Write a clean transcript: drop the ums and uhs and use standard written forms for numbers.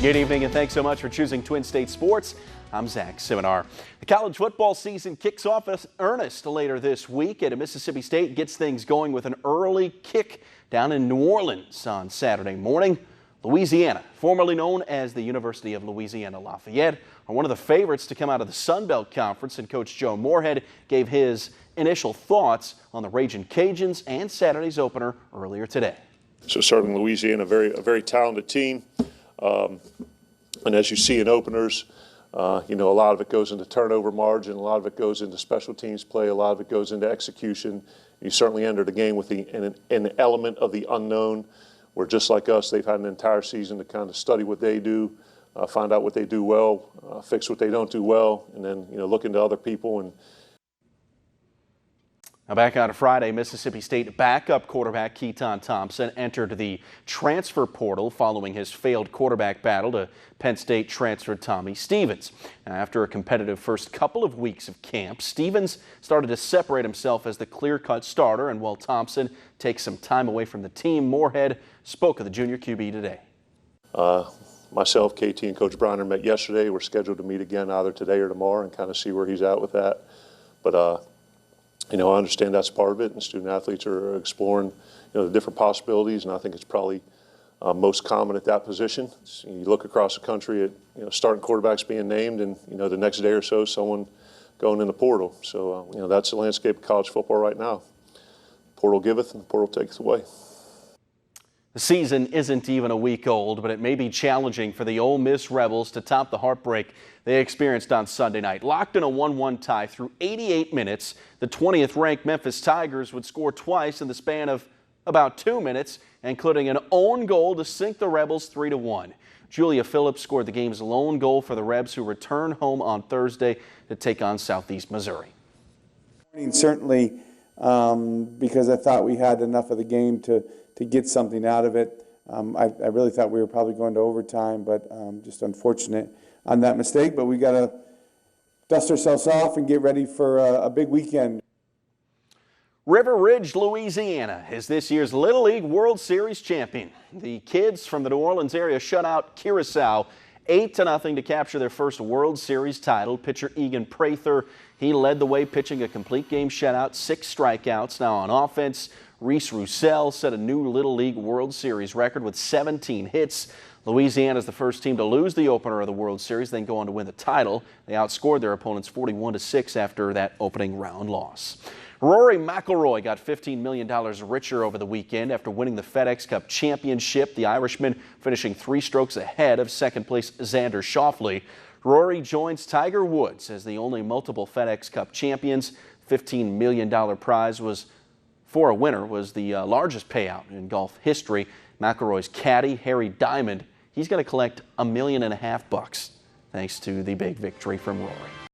Good evening and thanks so much for choosing Twin State Sports. I'm Zach Seminar. The college football season kicks off in earnest later this week, and Mississippi State gets things going with an early kick down in New Orleans on Saturday morning. Louisiana, formerly known as the University of Louisiana Lafayette, are one of the favorites to come out of the Sun Belt Conference, and Coach Joe Moorhead gave his initial thoughts on the Ragin' Cajuns and Saturday's opener earlier today. So certainly Louisiana, a very talented team. And as you see in openers, a lot of it goes into turnover margin, a lot of it goes into special teams play, a lot of it goes into execution. You certainly enter the game with an element of the unknown, where just like us, they've had an entire season to kind of study what they do, find out what they do well, fix what they don't do well, and then look into other people. And now back on Friday, Mississippi State backup quarterback Keaton Thompson entered the transfer portal following his failed quarterback battle to Penn State transfer Tommy Stevens. Now, after a competitive first couple of weeks of camp, Stevens started to separate himself as the clear-cut starter, and while Thompson takes some time away from the team, Moorhead spoke of the junior QB today. Myself, KT, and Coach Bronner met yesterday. We're scheduled to meet again either today or tomorrow and kind of see where he's at with that. But I understand that's part of it, and student athletes are exploring, the different possibilities, and I think it's probably most common at that position. So you look across the country at, starting quarterbacks being named, and, the next day or so, someone going in the portal. So, that's the landscape of college football right now. Portal giveth, and the portal taketh away. The season isn't even a week old, but it may be challenging for the Ole Miss Rebels to top the heartbreak they experienced on Sunday night. Locked in a 1-1 tie through 88 minutes, the 20th-ranked Memphis Tigers would score twice in the span of about 2 minutes, including an own goal to sink the Rebels 3-1. Julia Phillips scored the game's lone goal for the Rebs, who return home on Thursday to take on Southeast Missouri. Certainly, because I thought we had enough of the game to get something out of it. I really thought we were probably going to overtime, but just unfortunate on that mistake. But we got to dust ourselves off and get ready for a big weekend. River Ridge, Louisiana is this year's Little League World Series champion. The kids from the New Orleans area shut out Curacao 8-0 to capture their first World Series title. Pitcher Egan Prather, he led the way, pitching a complete game shutout, 6 strikeouts. Now on offense, Reese Roussel set a new Little League World Series record with 17 hits. Louisiana is the first team to lose the opener of the World Series, then go on to win the title. They outscored their opponents 41-6 after that opening round loss. Rory McIlroy got $15 million richer over the weekend after winning the FedEx Cup Championship. The Irishman finishing 3 strokes ahead of second-place Xander Schauffele. Rory joins Tiger Woods as the only multiple FedEx Cup champions. $15 million prize for a winner was the largest payout in golf history. McIlroy's caddy, Harry Diamond, he's going to collect $1.5 million thanks to the big victory from Rory.